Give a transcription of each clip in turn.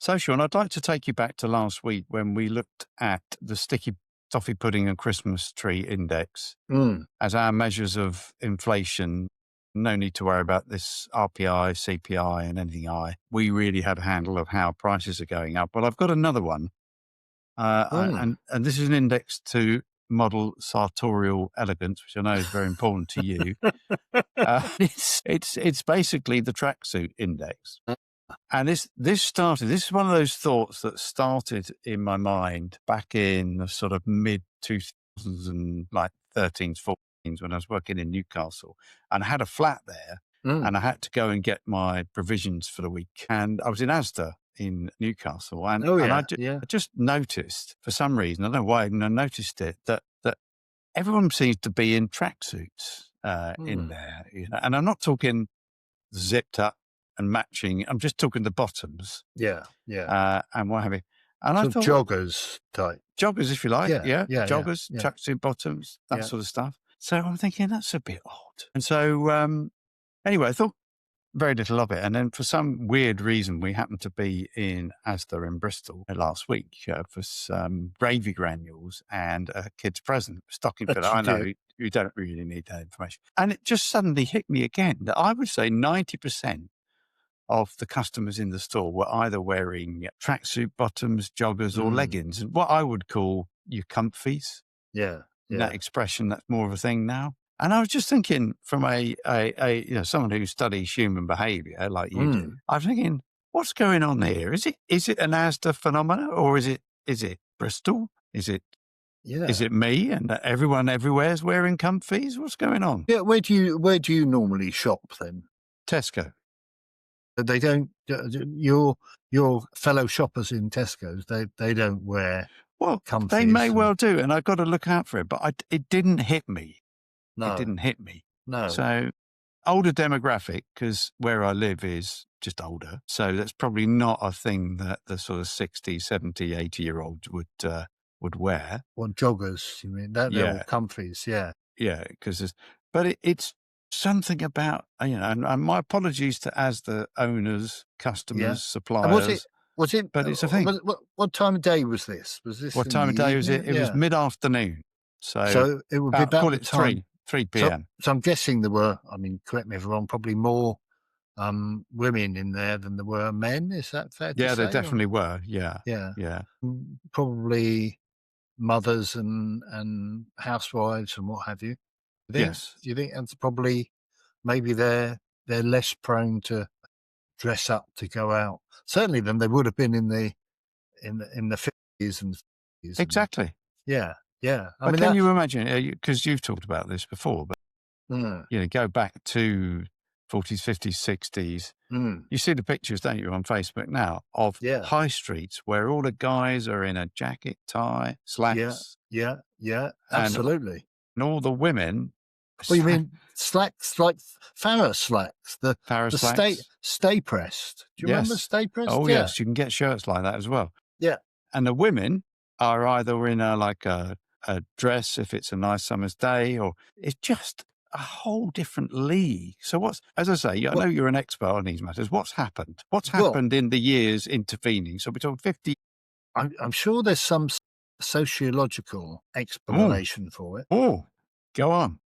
So, Sean, I'd like to take you back to last week when we looked at the sticky toffee pudding and Christmas tree index Mm. as our measures of inflation. No need to worry about this RPI, CPI, and anything I. We really had a handle of how prices are going up. Well, I've got another one, Mm. and this is an index to model sartorial elegance, which I know is very important to you. It's basically the Tracksuit Index. And this started, this is one of those thoughts that started in my mind back in the sort of mid 2000s and like 13s, 14s when I was working in Newcastle and I had a flat there Mm. and I had to go and get my provisions for the week. And I was in Asda in Newcastle and, Oh, and yeah. Yeah. I just noticed for some reason, I don't know why, and I noticed it that everyone seems to be in tracksuits in Mm. there, and I'm not talking zipped up and matching. I'm just talking the bottoms Yeah. Yeah. and what have you. And I Sort of thought, joggers type. joggers, if you like, Yeah. yeah, Yeah. Yeah. joggers, Yeah. tracksuit bottoms, that Yeah. sort of stuff. So I'm thinking that's a bit odd. And so anyway, I thought very little of it. And then for some weird reason, we happened to be in Asda in Bristol last week for some gravy granules and a kid's present, stocking filler. That you I know do. you don't really need that information. And it just suddenly hit me again that I would say 90% of the customers in the store were either wearing tracksuit bottoms, joggers, or Mm. leggings, and what I would call your comfies. Yeah. That Yeah. expression, that's more of a thing now. And I was just thinking, from a someone who studies human behaviour like you do, Mm. I was thinking, what's going on here? Is it an Asda phenomena, or is it Bristol? Is Yeah. it me and that everyone everywhere is wearing comfies? What's going on? Yeah. Where do you normally shop then? Tesco. They don't. Your fellow shoppers in Tesco's. They don't wear Well, they may comfies. well do, and I've got to look out for it, but it didn't hit me. It No. didn't hit me. No. So older demographic, because where I live is just older. So that's probably not a thing that the sort of 60, 70, 80-year-olds would wear. Well, joggers. You mean that? They're all Yeah. comfies. Yeah. Yeah. But it's something about, and my apologies to Asda owners, customers, Yeah. And suppliers, was it, but it's a thing. what time of day was this? Was this What in time the of day was it? evening? It was Yeah. mid-afternoon. So So it would be about call the it time. 3 So, p.m. so I'm guessing there were, I mean, correct me if I'm wrong, probably more women in there than there were men. Is that fair to Yeah, say? there definitely were. Yeah. Yeah. Yeah. Probably mothers and housewives and what have you. Yes. Do you think that's probably maybe they're less prone to dress up to go out, certainly than they would have been in the 50s and 60s. Exactly. Yeah. Yeah. I But mean, can that, you imagine, because you've talked about this before, but, mm, go back to 40s, 50s, 60s, you see the pictures, don't you, on Facebook now of yeah. high streets where all the guys are in a jacket, tie, Yeah. slacks, Yeah. Yeah. and Absolutely. all the women, Well, you mean slacks like Farrah slacks, the Paris stay slacks? pressed. Do you remember Yes. stay pressed? Oh, Yeah. yes, you can get shirts like that as well. Yeah. And the women are either in a dress if it's a nice summer's day, or it's just a whole different league. So as I say, I know Well, you're an expert on these matters. What's happened? What's well, happened in the years intervening? So we're talking 50. I'm sure there's some sociological explanation for it. Oh, go on.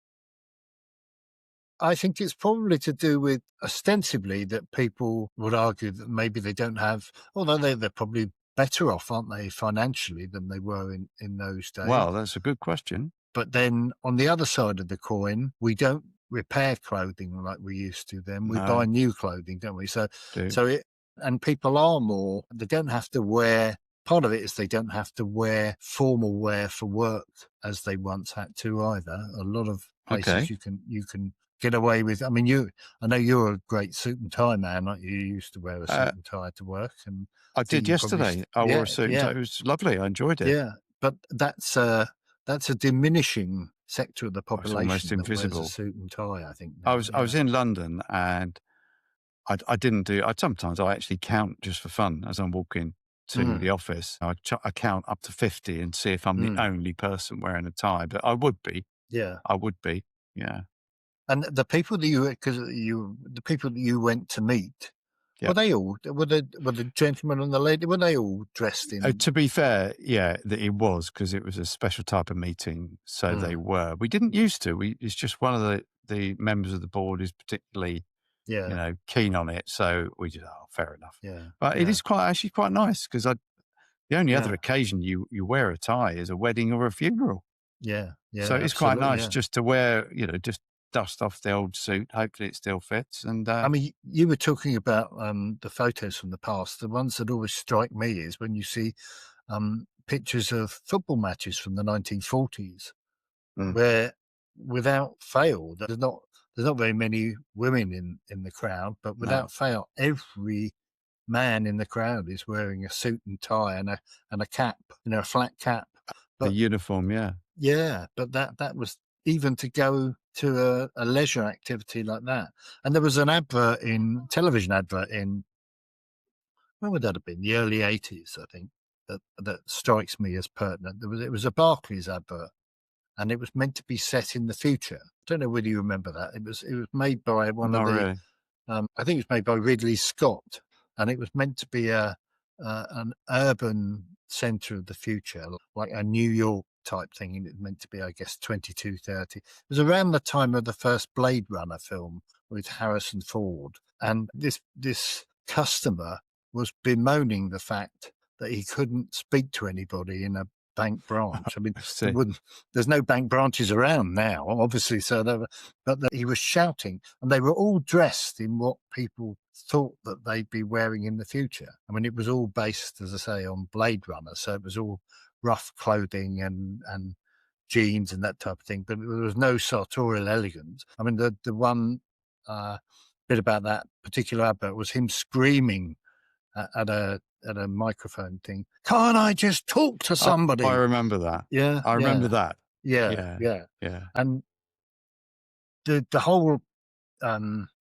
I think it's probably to do with ostensibly that people would argue that maybe they don't have, although they're probably better off, aren't they, financially than they were in those days. Well, that's a good question. But then on the other side of the coin, we don't repair clothing like we used to then. We No. buy new clothing, don't we? Do. And people are more, they don't have to wear, part of it is they don't have to wear formal wear for work as they once had to either. A lot of places Okay. you can get away with. I mean, I know you're a great suit and tie man, aren't you? You used to wear a suit and tie to work. And I did yesterday. I wore a suit and tie. It was lovely. I enjoyed it. Yeah, but that's a diminishing sector of the population almost that wears invisible. a suit and tie, I think. I was in London and I didn't do. Sometimes I actually count just for fun as I'm walking to the office. I count up to 50 and see if I'm the only person wearing a tie. But I would be. Yeah, I would be. Yeah. and the people that you went to meet, Yeah. Were they all? Were the gentleman and the lady? Were they all dressed in? To be fair, yeah, it was because it was a special type of meeting. So they were. We didn't used to. It's just one of the members of the board is particularly, Yeah, keen on it. So we just, fair enough. yeah, But it yeah, is actually quite nice because the only other yeah, occasion you wear a tie is a wedding or a funeral. yeah, So yeah. it's quite Absolutely, nice yeah. just to wear, just dust off the old suit. Hopefully it still fits. And I mean, you were talking about the photos from the past. The ones that always strike me is when you see pictures of football matches from the 1940s, mm, where without fail, there's not very many women in the crowd, but no, without fail, every man in the crowd is wearing a suit and tie and a cap, a flat cap. the But uniform, yeah. yeah, but that was even to go to a leisure activity like that. And there was an television advert in, when would that have been? The early 80s, I think, that strikes me as pertinent. It was a Barclays advert, and it was meant to be set in the future. I don't know whether you remember that. It was made by one of Not the, really. I think it was made by Ridley Scott, and it was meant to be an urban centre of the future, like a New York type thing. And it was meant to be, I guess, 2230. It was around the time of the first Blade Runner film with Harrison Ford, and this customer was bemoaning the fact that he couldn't speak to anybody in a bank branch. I mean, I see. there's no bank branches around now, obviously. He was shouting, and they were all dressed in what people thought that they'd be wearing in the future. I mean, it was all based, as I say, on Blade Runner, so it was all rough clothing and jeans and that type of thing. But there was no sartorial elegance. I mean, the one bit about that particular advert was him screaming at a microphone thing. Can't I just talk to Oh, somebody? I remember that. Yeah, I remember that. yeah, Yeah, yeah. yeah. And the whole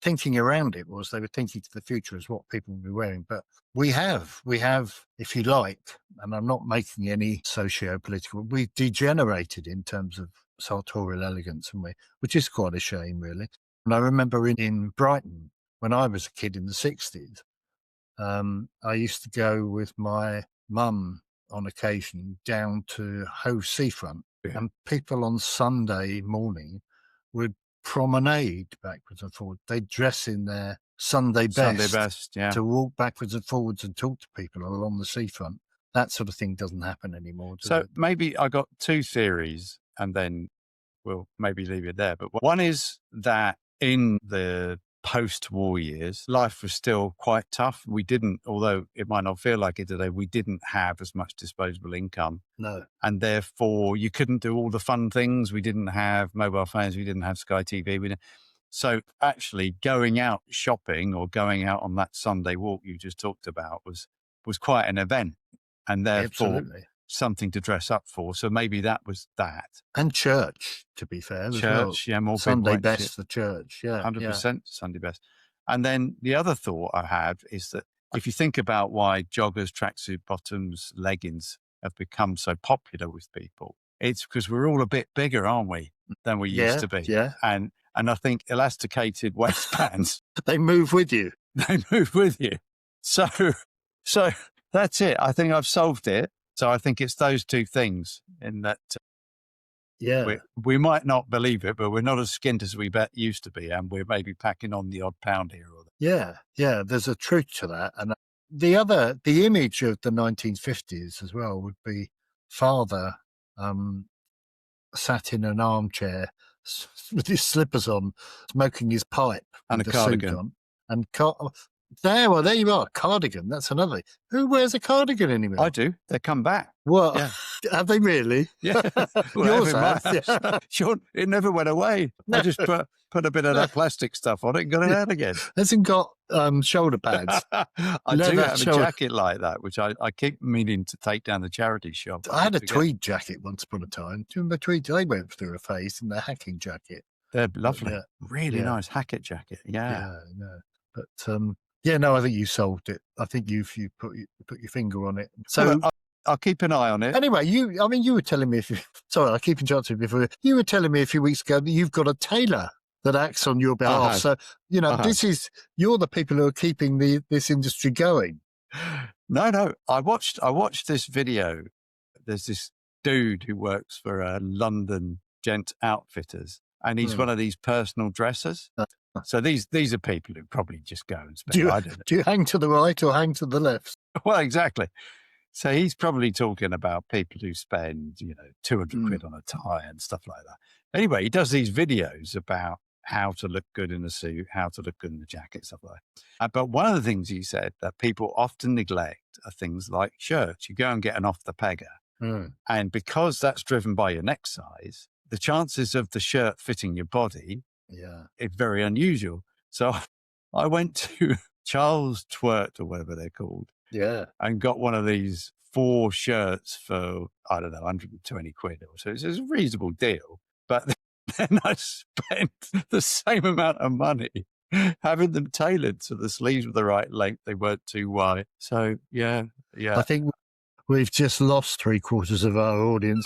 thinking around it was they were thinking to the future as what people will be wearing. But we have, if you like, and I'm not making any socio-political, we've degenerated in terms of sartorial elegance, haven't we? Which is quite a shame, really. And I remember in Brighton, when I was a kid in the 60s, I used to go with my mum on occasion down to Hove Seafront, Yeah. and people on Sunday morning would promenade backwards and forwards. They'd dress in their Sunday best Yeah. to walk backwards and forwards and talk to people along the seafront. That sort of thing doesn't happen anymore, does So it? maybe I got two theories and then we'll maybe leave it there. But one is that in the post-war years, life was still quite tough. We didn't, although it might not feel like it today, we didn't have as much disposable income. No. And therefore you couldn't do all the fun things. We didn't have mobile phones. We didn't have Sky TV. So actually going out shopping or going out on that Sunday walk you just talked about was quite an event, and therefore Absolutely. something to dress up for. So maybe that was that. And church, to be fair, as well. Church, yeah, more Sunday people went best for church, yeah. 100% Sunday best. And then the other thought I have is that if you think about why joggers, tracksuit bottoms, leggings have become so popular with people, it's because we're all a bit bigger, aren't we, than we used to be? Yeah. And I think elasticated waistbands, They move with you. they move with you. So that's it. I think I've solved it. So I think it's those two things in that Yeah. we might not believe it, but we're not as skint as we used to be. And we're maybe packing on the odd pound here or there. Yeah. There's a truth to that. And the image of the 1950s as well would be father sat in an armchair with his slippers on, smoking his pipe And with a the suit cardigan. on. And there you are, cardigan. That's another. Who wears a cardigan anymore? I do. They come back. What? Yeah. Have they really? Yeah. Yours in my has, house. yeah. Sure, it never went away. I just put a bit of that plastic stuff on it and got it out again. Hasn't got shoulder pads. I do Leather have a shoulder- jacket like that, which I keep meaning to take down the charity shop. I had a forget. tweed jacket once upon a time. Do you remember tweed? They went through a phase in their hacking jacket. They're lovely. Yeah. Really Yeah. nice Hackett jacket. Yeah. No. But no, I think you solved it. I think you put your finger on it. So Well, I'll keep an eye on it. anyway, you were telling me sorry, I keep interrupting you before. You were telling me a few weeks ago that you've got a tailor. that acts on your I behalf. have. So, I have. you're the people who are keeping this industry going. No. I watched this video. There's this dude who works for a London gent outfitters, and he's Hmm. one of these personal dressers. Uh, So these are people who probably just go and Do spend. you, I don't know. do you hang to the right or hang to the left? Well, exactly. So he's probably talking about people who spend, 200 quid on a tie and stuff like that. Anyway, he does these videos about how to look good in a suit, how to look good in a jacket, stuff like that. But one of the things he said that people often neglect are things like shirts. You go and get an off the pegger. Mm. And because that's driven by your neck size, the chances of the shirt fitting your body is very unusual. So I went to Charles Twirt or whatever they're called. Yeah. And got one of these 4 shirts for, I don't know, 120 quid or so. It's a reasonable deal. But then I spent the same amount of money having them tailored so the sleeves were the right length. They weren't too wide. So, yeah. I think we've just lost 3/4 of our audience.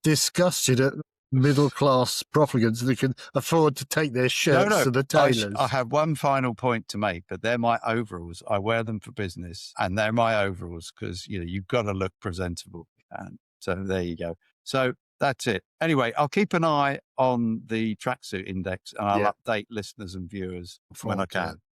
Disgusted at middle-class profligates that can afford to take their shirts to the tailors. I have one final point to make, but they're my overalls. I wear them for business, and they're my overalls because, you've got to look presentable. And so there you go. So that's it. Anyway, I'll keep an eye on the Tracksuit Index, and I'll update listeners and viewers when I can.